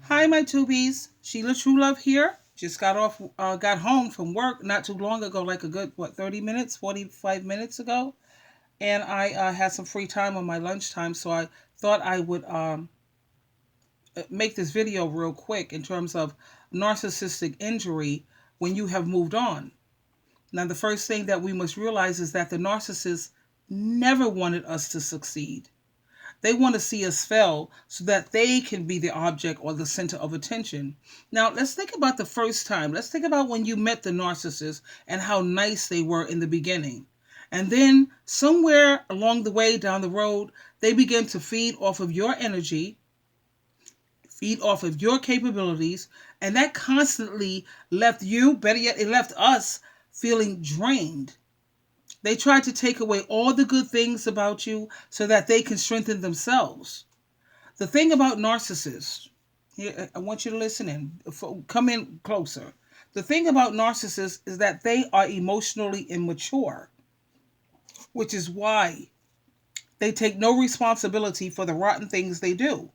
Hi, my tubies. Sheila True Love here. Just got home from work not too long ago, like a good 30 minutes, 45 minutes ago, and I had some free time on my lunchtime, so I thought I would make this video real quick in terms of narcissistic injury when you have moved on. Now, the first thing that we must realize is that the narcissist never wanted us to succeed. They want to see us fail so that they can be the object or the center of attention. Now, let's think about the first time. Let's think about when you met the narcissist and how nice they were in the beginning. And then, somewhere along the way down the road, they begin to feed off of your energy, feed off of your capabilities, and that constantly left you, better yet, it left us feeling drained. They try to take away all the good things about you so that they can strengthen themselves. The thing about narcissists, here, I want you to listen in, come in closer. The thing about narcissists is that they are emotionally immature, which is why they take no responsibility for the rotten things they do.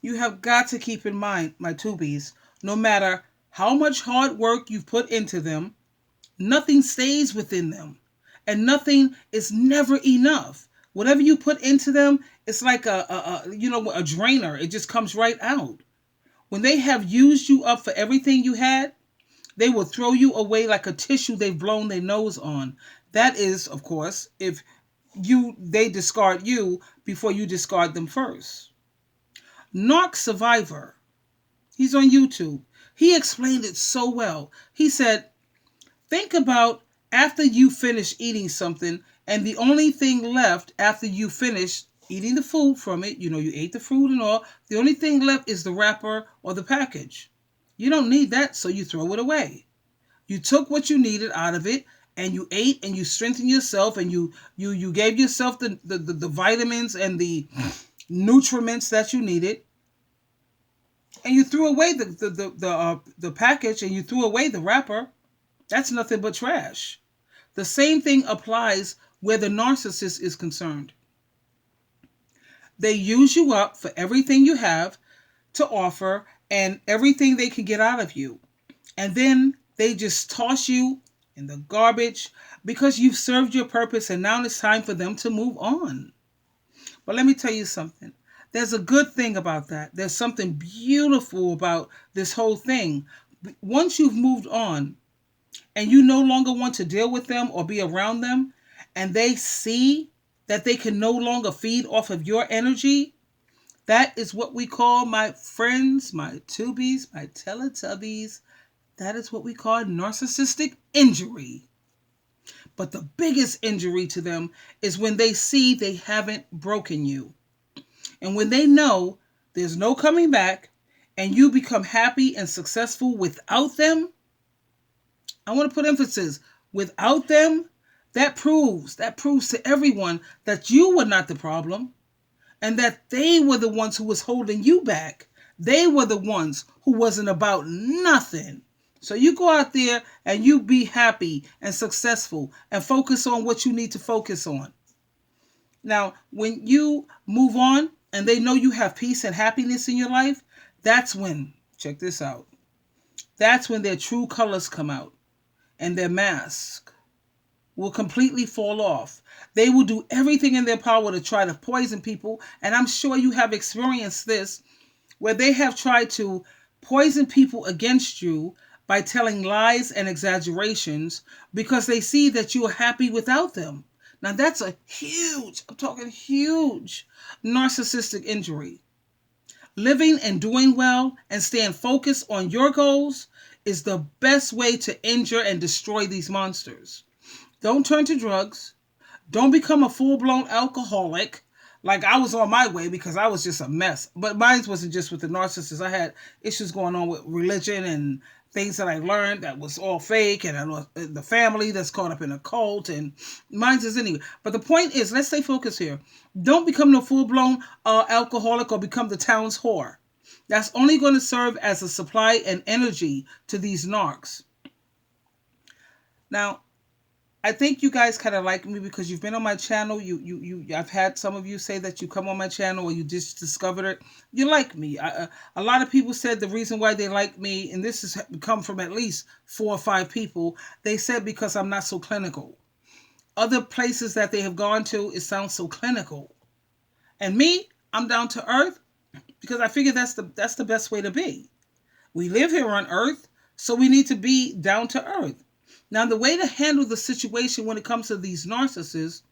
You have got to keep in mind, my tubies, no matter how much hard work you've put into them, nothing stays within them. And nothing is never enough. Whatever you put into them, it's like a drainer. It just comes right out. When they have used you up for everything you had, they will throw you away like a tissue they've blown their nose on. That is, of course, if they discard you before you discard them first. Narc Survivor, he's on YouTube. He explained it so well. He said, think about after you finish eating something and the only thing left after you finish eating the food from it, you ate the food and all, the only thing left is the wrapper or the package. You don't need that, so you throw it away. You took what you needed out of it and you ate and you strengthened yourself and you gave yourself the vitamins and the nutriments that you needed. And you threw away the package and you threw away the wrapper. That's nothing but trash. The same thing applies where the narcissist is concerned. They use you up for everything you have to offer and everything they can get out of you. And then they just toss you in the garbage because you've served your purpose and now it's time for them to move on. But let me tell you something. There's a good thing about that. There's something beautiful about this whole thing. Once you've moved on, and you no longer want to deal with them or be around them, and they see that they can no longer feed off of your energy, that is what we call, my friends, my tubies, my teletubbies, that is what we call narcissistic injury. But the biggest injury to them is when they see they haven't broken you. And when they know there's no coming back and you become happy and successful without them, I want to put emphasis, without them, that proves to everyone that you were not the problem and that they were the ones who was holding you back. They were the ones who wasn't about nothing. So you go out there and you be happy and successful and focus on what you need to focus on. Now, when you move on and they know you have peace and happiness in your life, that's when, check this out, that's when their true colors come out. And their mask will completely fall off. They will do everything in their power to try to poison people. And I'm sure you have experienced this, where they have tried to poison people against you by telling lies and exaggerations because they see that you are happy without them. Now that's a huge, I'm talking huge, narcissistic injury. Living and doing well and staying focused on your goals is the best way to injure and destroy these monsters. Don't turn to drugs. Don't become a full-blown alcoholic like I was on my way because I was just a mess. But mine wasn't just with the narcissist. I had issues going on with religion and things that I learned that was all fake, and the family that's caught up in a cult, and mine is anyway. But the point is, let's stay focused here. Don't become no full-blown alcoholic or become the town's whore. That's only going to serve as a supply and energy to these narcs. Now, I think you guys kind of like me because you've been on my channel. I've had some of you say that you come on my channel or you just discovered it. You like me. A lot of people said the reason why they like me, and this has come from at least 4 or 5 people, they said because I'm not so clinical. Other places that they have gone to, it sounds so clinical. And me, I'm down to earth because I figure that's the best way to be. We live here on earth, so we need to be down to earth. Now, the way to handle the situation when it comes to these narcissists,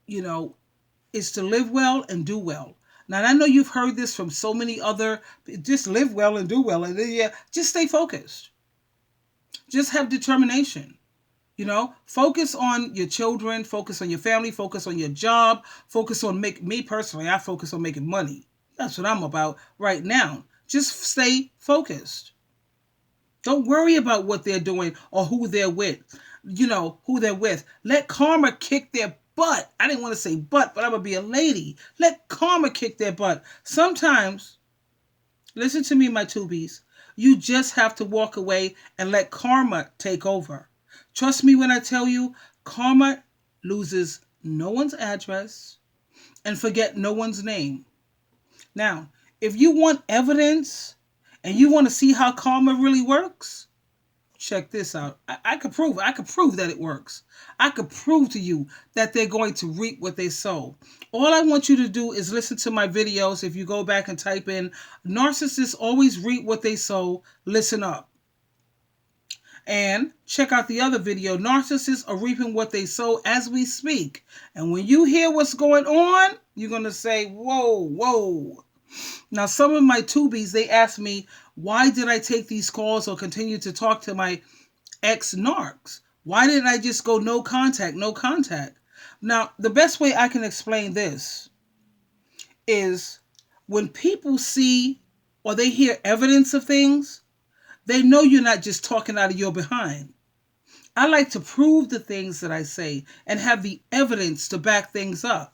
is to live well and do well. Now, I know you've heard this from so many other, just live well and do well. And then, just stay focused. Just have determination. Focus on your children, focus on your family, focus on your job, focus on me personally, I focus on making money. That's what I'm about right now. Just stay focused. Don't worry about what they're doing or who they're with. Who they're with. Let karma kick their butt. I didn't want to say butt, but I'm going to be a lady. Let karma kick their butt. Sometimes, listen to me, my tubies, you just have to walk away and let karma take over. Trust me when I tell you, karma loses no one's address and forget no one's name. Now, if you want evidence and you want to see how karma really works, check this out. I could prove that it works. I could prove to you that they're going to reap what they sow. All I want you to do is listen to my videos. If you go back and type in narcissists always reap what they sow, listen up. And check out the other video, narcissists are reaping what they sow as we speak. And when you hear what's going on, you're going to say, whoa, whoa. Now, some of my tubies, they ask me, why did I take these calls or continue to talk to my ex-narcs? Why didn't I just go no contact, no contact? Now, the best way I can explain this is when people see or they hear evidence of things, they know you're not just talking out of your behind. I like to prove the things that I say and have the evidence to back things up.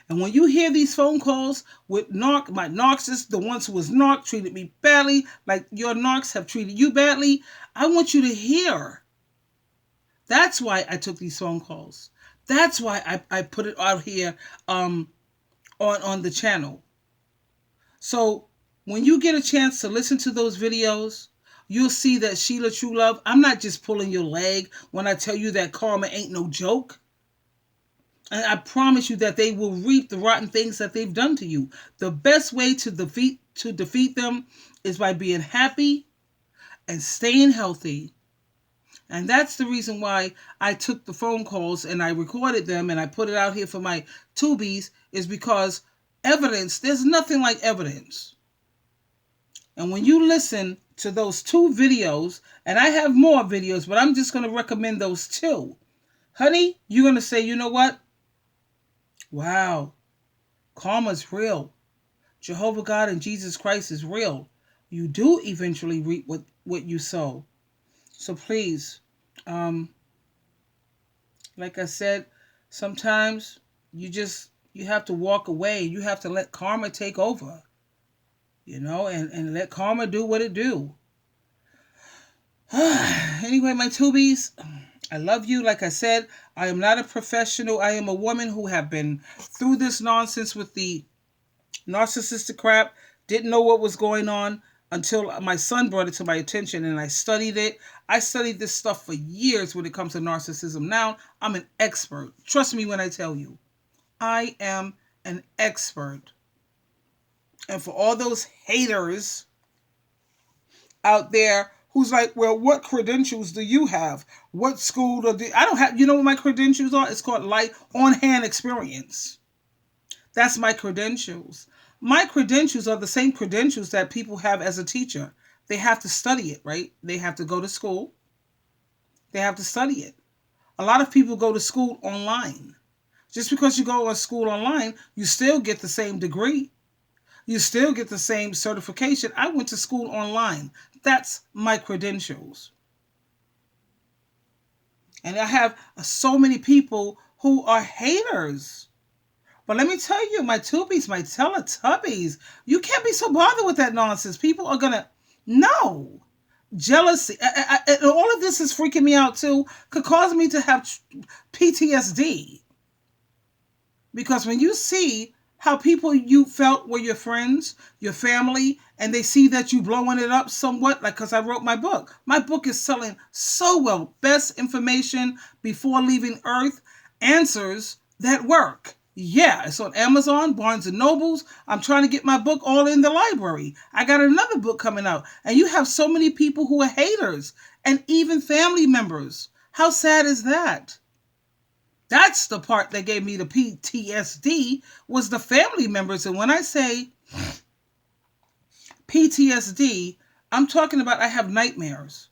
And when you hear these phone calls with my narcissists, the ones who was narc, treated me badly, like your narcs have treated you badly, I want you to hear. That's why I took these phone calls. That's why I put it out here on the channel. So when you get a chance to listen to those videos, you'll see that Sheila True Love, I'm not just pulling your leg when I tell you that karma ain't no joke. And I promise you that they will reap the rotten things that they've done to you. The best way to defeat them is by being happy and staying healthy. And that's the reason why I took the phone calls and I recorded them and I put it out here for my tubies, is because evidence, there's nothing like evidence. And when you listen to those 2 videos, and I have more videos, but I'm just going to recommend those 2. Honey, you're going to say, you know what? Wow, karma's real. Jehovah God and Jesus Christ is real. You do eventually reap what you sow. So please, like I said, sometimes you have to walk away. You have to let karma take over, and let karma do what it do. Anyway, my tubies, I love you. Like I said, I am not a professional. I am a woman who have been through this nonsense with the narcissistic crap. Didn't know what was going on until my son brought it to my attention and I studied it. I studied this stuff for years when it comes to narcissism. Now I'm an expert. Trust me when I tell you, I am an expert. And for all those haters out there who's like, well, what credentials do you have? What school I don't have, you know what my credentials are? It's called life on-hand experience. That's my credentials. My credentials are the same credentials that people have as a teacher. They have to study it, right? They have to go to school. They have to study it. A lot of people go to school online. Just because you go to school online, you still get the same degree. You still get the same certification. I went to school online. That's my credentials. And I have so many people who are haters. But let me tell you, my tubies, my Teletubbies, you can't be so bothered with that nonsense. People are going to, no. jealousy, all of this is freaking me out too, could cause me to have PTSD. Because when you see how people you felt were your friends, your family, and they see that you blowing it up somewhat, like because I wrote my book. My book is selling so well. Best information before leaving Earth, answers that work. Yeah, it's on Amazon, Barnes and Nobles. I'm trying to get my book all in the library. I got another book coming out. And you have so many people who are haters and even family members. How sad is that? That's the part that gave me the PTSD, was the family members. And when I say PTSD, I'm talking about I have nightmares.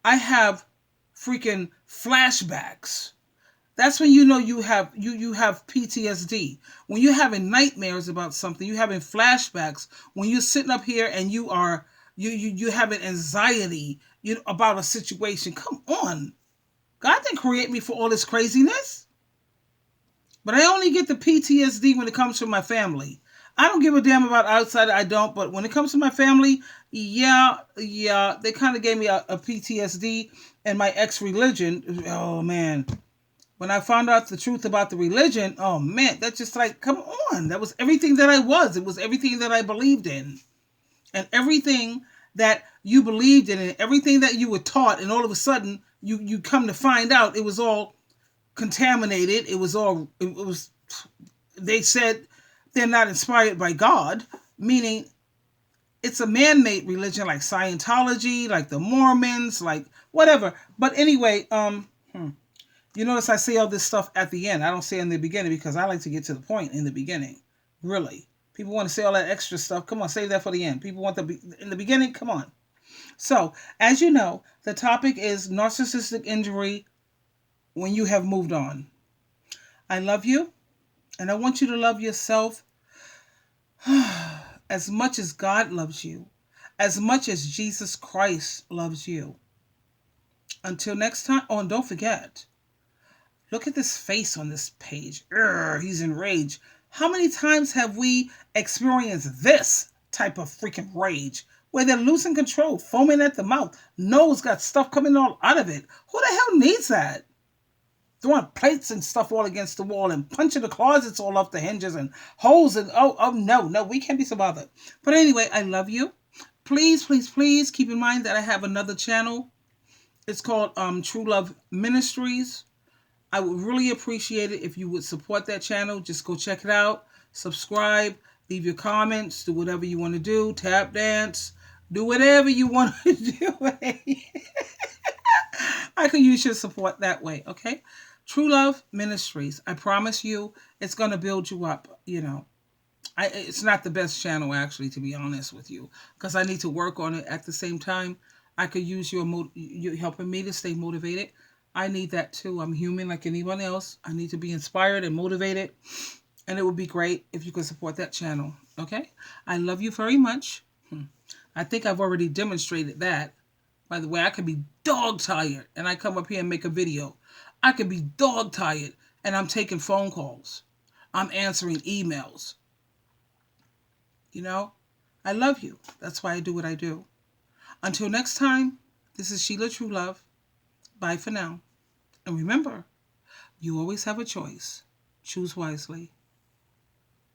I have freaking flashbacks. That's when you know you have PTSD. When you're having nightmares about something, you're having flashbacks. When you're sitting up here and you having anxiety about a situation. Come on. God didn't create me for all this craziness. But I only get the PTSD when it comes to my family. I don't give a damn about outside, I don't. But when it comes to my family, yeah, they kind of gave me a PTSD. And my ex-religion, oh man. When I found out the truth about the religion, oh man, that's just like, come on. That was everything that I was. It was everything that I believed in. And everything that you believed in and everything that you were taught, and all of a sudden you come to find out it was all contaminated. It was they said they're not inspired by God, meaning it's a man-made religion like Scientology, like the Mormons, like whatever. But anyway, you notice I say all this stuff at the end. I don't say it in the beginning because I like to get to the point in the beginning. Really. People want to say all that extra stuff. Come on, save that for the end. People want in the beginning. Come on. So, as you know, the topic is narcissistic injury when you have moved on. I love you, and I want you to love yourself as much as God loves you, as much as Jesus Christ loves you. Until next time. Oh, and don't forget, look at this face on this page. He's enraged. How many times have we experienced this type of freaking rage where they're losing control, foaming at the mouth, nose got stuff coming all out of it? Who the hell needs that? Throwing plates and stuff all against the wall and punching the closets all off the hinges and holes and oh no, we can't be so bothered. But anyway, I love you. Please, please, please keep in mind that I have another channel. It's called True Love Ministries. I would really appreciate it if you would support that channel. Just go check it out. Subscribe. Leave your comments. Do whatever you want to do. Tap dance. Do whatever you want to do. I could use your support that way, okay? True Love Ministries. I promise you it's going to build you up, It's not the best channel, actually, to be honest with you, because I need to work on it. At the same time, I could use your helping me to stay motivated. I need that too. I'm human like anyone else. I need to be inspired and motivated. And it would be great if you could support that channel. Okay? I love you very much. I think I've already demonstrated that. By the way, I could be dog tired and I come up here and make a video. I could be dog tired and I'm taking phone calls. I'm answering emails. I love you. That's why I do what I do. Until next time, this is Sheila True Love. Bye for now. And remember, you always have a choice. Choose wisely.